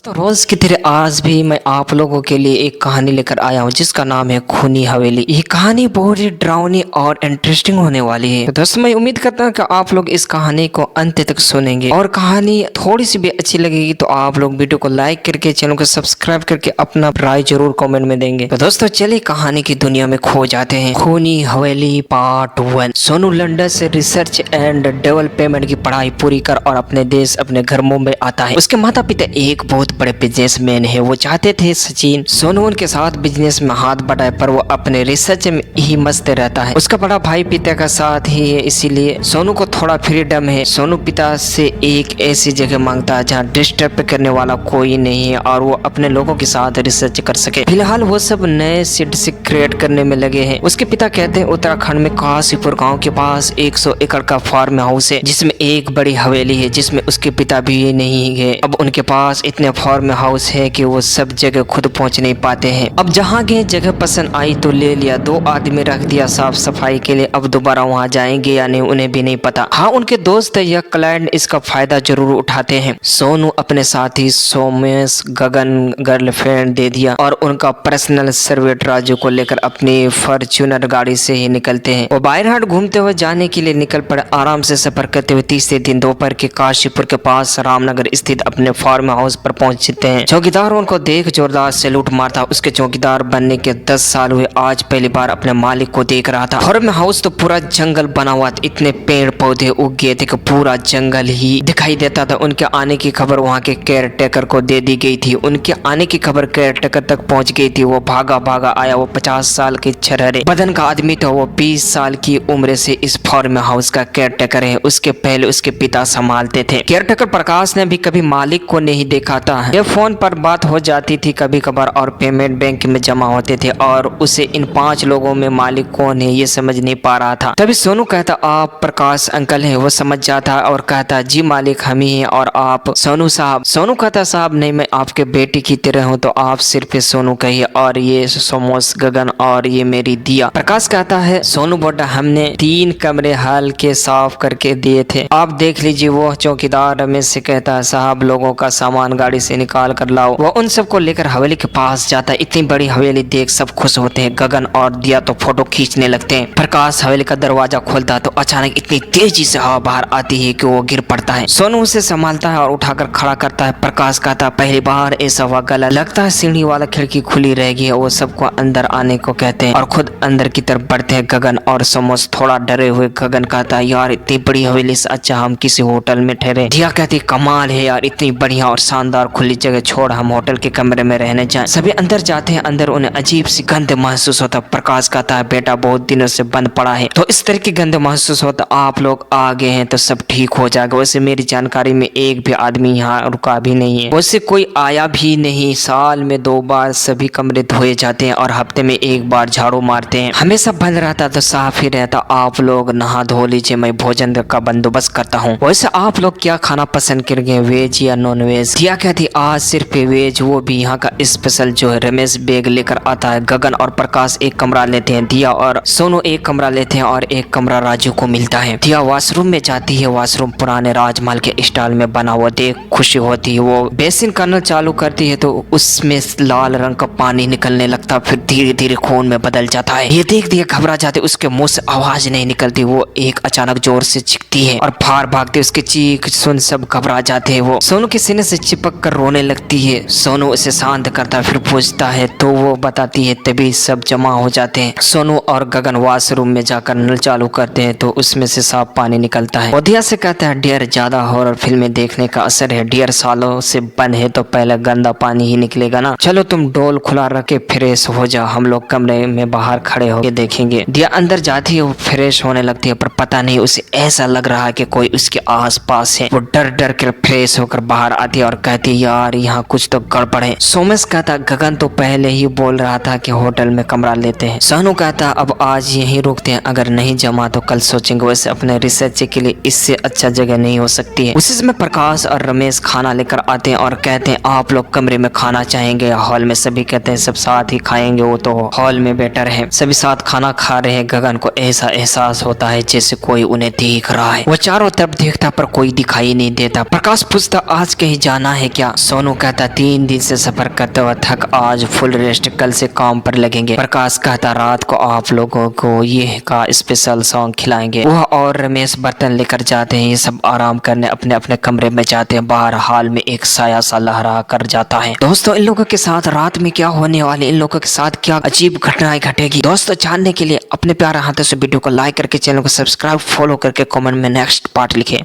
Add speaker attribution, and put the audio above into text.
Speaker 1: तो रोज की तरह आज भी मैं आप लोगों के लिए एक कहानी लेकर आया हूँ जिसका नाम है खूनी हवेली। ये कहानी बहुत ही डरावनी और इंटरेस्टिंग होने वाली है। तो दोस्तों मैं उम्मीद करता हूँ कि आप लोग इस कहानी को अंत तक सुनेंगे और कहानी थोड़ी सी भी अच्छी लगेगी तो आप लोग वीडियो को लाइक करके चैनल को सब्सक्राइब करके अपना राय जरूर कमेंट में देंगे। तो दोस्तों चलिए कहानी की दुनिया में खो जाते हैं। खूनी हवेली पार्ट 1। सोनू लंदन से रिसर्च एंड डेवलपमेंट की पढ़ाई पूरी कर और अपने देश अपने घर मुंबई आता है। उसके माता पिता एक बहुत बड़े बिजनेसमैन है। वो चाहते थे सचिन सोनू उनके साथ बिजनेस में हाथ बढ़ाए पर वो अपने रिसर्च में ही मस्त रहता है। उसका बड़ा भाई पिता का साथ ही है इसीलिए सोनू को थोड़ा फ्रीडम है। सोनू पिता से एक ऐसी जगह मांगता है जहाँ डिस्टर्ब करने वाला कोई नहीं है और वो अपने लोगों के साथ रिसर्च कर सके। फिलहाल वो सब नए सीड्स क्रिएट करने में लगे हैं। उसके पिता कहते हैं उत्तराखंड में काशीपुर गाँव के पास 100 एकड़ का फार्म हाउस है जिसमें एक बड़ी हवेली है जिसमें उसके पिता भी नहीं है। अब उनके पास इतने फार्म हाउस है कि वो सब जगह खुद पहुंच नहीं पाते हैं। अब जहाँ गए जगह पसंद आई तो ले लिया। 2 आदमी रख दिया साफ सफाई के लिए। अब दोबारा वहाँ जाएंगे या नहीं उन्हें भी नहीं पता। हाँ उनके दोस्त या क्लाइंट इसका फायदा जरूर उठाते हैं। सोनू अपने साथी सोमेश गगन गर्लफ्रेंड दे दिया और उनका पर्सनल सर्वेंट राजू को लेकर अपनी फॉर्च्यूनर गाड़ी से ही निकलते हैं। वो बाहर घूमते हुए जाने के लिए निकल पड़े। आराम से सफर करते हुए तीसरे दिन दोपहर के काशीपुर के पास रामनगर स्थित अपने फार्म हाउस पर पहुंचते हैं। चौकीदार उनको देख जोरदार सैल्यूट मारता। उसके चौकीदार बनने के 10 साल हुए। आज पहली बार अपने मालिक को देख रहा था। फार्म हाउस तो पूरा जंगल बना हुआ था। इतने पेड़ पौधे उग गए थे कि पूरा जंगल ही दिखाई देता था। उनके आने की खबर वहाँ के केयर टेकर को दे दी गई थी। उनके आने की खबर केयर टेकर तक पहुंच गई थी। वो भागा भागा आया। वो 50 साल के छरहरे बदन का आदमी था। वो 20 साल की उम्र से इस फार्म हाउस का केयर टेकर है। उसके पहले उसके पिता संभालते थे। केयर टेकर प्रकाश ने भी कभी मालिक को नहीं देखा था। ये फोन पर बात हो जाती थी कभी कभार और पेमेंट बैंक में जमा होते थे और उसे इन 5 लोगों में मालिक कौन है ये समझ नहीं पा रहा था। तभी सोनू कहता आप प्रकाश अंकल है। वो समझ जाता और कहता जी मालिक हम ही हैं और आप सोनू साहब। सोनू कहता साहब नहीं मैं आपके बेटी की तरह हूँ तो आप सिर्फ सोनू कहिए और ये सोमोस गगन और ये मेरी दिया। प्रकाश कहता है सोनू बोटा हमने 3 कमरे हाल के साफ करके दिए थे आप देख लीजिए। वो चौकीदार रमेश से कहता है साहब लोगों का सामान गाड़ी से निकाल कर लाओ। वो उन सबको लेकर हवेली के पास जाता है। इतनी बड़ी हवेली देख सब खुश होते हैं। गगन और दिया तो फोटो खींचने लगते हैं। प्रकाश हवेली का दरवाजा खोलता तो अचानक इतनी तेजी से हवा बाहर आती है कि वो गिर पड़ता है। सोनू उसे संभालता है और उठाकर खड़ा करता है। प्रकाश कहता है पहली बार ऐसा हुआ गलत लगता है। सीढ़ी वाला खिड़की खुली रहेगी। वो सबको अंदर आने को कहते हैं और खुद अंदर की तरफ बढ़ते हैं। गगन और सोमोस थोड़ा डरे हुए। गगन कहता है यार इतनी बड़ी हवेली से अच्छा हम किसी होटल में ठहरे। दिया कहती कमाल है यार इतनी बढ़िया और शानदार खुली जगह छोड़ हम होटल के कमरे में रहने जाएं। सभी अंदर जाते हैं। अंदर उन्हें अजीब सी गंध महसूस होता। प्रकाश कहता है बेटा बहुत दिनों से बंद पड़ा है तो इस तरह की गंध महसूस होता। आप लोग आ गए हैं तो सब ठीक हो जाएगा। वैसे मेरी जानकारी में एक भी आदमी यहाँ रुका भी नहीं है। वैसे कोई आया भी नहीं। साल में 2 बार सभी कमरे धोए जाते हैं और हफ्ते में 1 बार झाड़ू मारते हैं। हमेशा बंद रहता तो साफ ही रहता। आप लोग नहा धो लीजिए मैं भोजन का बंदोबस्त करता हूँ। वैसे आप लोग क्या खाना पसंद करेंगे वेज या नॉन वेज। दिया कहती आज सिर्फ वेज वो भी यहाँ का स्पेशल जो है। रमेश बैग लेकर आता है। गगन और प्रकाश एक कमरा लेते हैं। दिया और सोनू एक कमरा लेते हैं और एक कमरा राजू को मिलता है। दिया वॉशरूम में जाती है। वॉशरूम पुराने राजमहल के स्टाइल में बना हुआ देख खुशी होती है। वो बेसिन का नल चालू करती है तो उसमें लाल रंग का पानी निकलने लगता फिर धीरे धीरे खून में बदल जाता है। ये देख दिया घबरा जाते। उसके मुंह से आवाज नहीं निकलती। वो एक अचानक जोर से चीखती है और फार भागते। उसकी चीख सुन सब घबरा जाते हैं। वो सोनू के सीने से चिपक कर रोने लगती है। सोनू उसे शांत करता फिर पूछता है तो वो बताती है तभी सब जमा हो जाते हैं। सोनू और गगन वॉशरूम में जाकर नल चालू करते हैं तो उसमें से साफ पानी निकलता है। दिया से कहता है डियर ज्यादा हॉरर फिल्में देखने का असर है। डियर सालों से बंद है तो पहले गंदा पानी ही निकलेगा ना। चलो तुम डोल खुला रखे फ्रेश हो जाओ। हम लोग कमरे में बाहर खड़े होकर देखेंगे। दिया अंदर जाती है। वो फ्रेश होने लगती है पर पता नहीं उसे ऐसा लग रहा है कि कोई उसके आस पास है। वो डर डर कर फ्रेश होकर बाहर आती है और कहती है यार यहाँ कुछ तो गड़बड़ है। सोमेश कहता गगन तो पहले ही बोल रहा था कि होटल में कमरा लेते हैं। सोनू कहता अब आज यहीं रुकते हैं अगर नहीं जमा तो कल सोचेंगे। वैसे अपने रिसर्च के लिए इससे अच्छा जगह नहीं हो सकती है। उसी समय प्रकाश और रमेश खाना लेकर आते हैं और कहते हैं आप लोग कमरे में खाना चाहेंगे या हॉल में। सभी कहते हैं सब साथ ही खाएंगे। वो तो वो हॉल में बैठा रहे। सभी साथ खाना खा रहे हैं। गगन को ऐसा एहसास होता है जैसे कोई उन्हें देख रहा है। वो चारों तरफ देखता पर कोई दिखाई नहीं देता। प्रकाश पूछता आज कहीं जाना है क्या? सोनू कहता 3 दिन से सफर करते हुए थक, आज फुल रेस्ट, कल से काम पर लगेंगे। प्रकाश कहता रात को आप लोगों को ये का स्पेशल सॉन्ग खिलाएंगे। वह और रमेश बर्तन लेकर जाते हैं। ये सब आराम करने अपने अपने कमरे में जाते हैं। बाहर हाल में एक साया सा लहरा कर जाता है। दोस्तों इन लोगों के साथ रात में क्या होने वाले, इन लोगों के साथ क्या अजीब घटनाएं घटेगी, दोस्तों जानने के लिए अपने प्यारे हाथों से वीडियो को लाइक करके चैनल को सब्सक्राइब फॉलो करके कमेंट में नेक्स्ट पार्ट लिखें।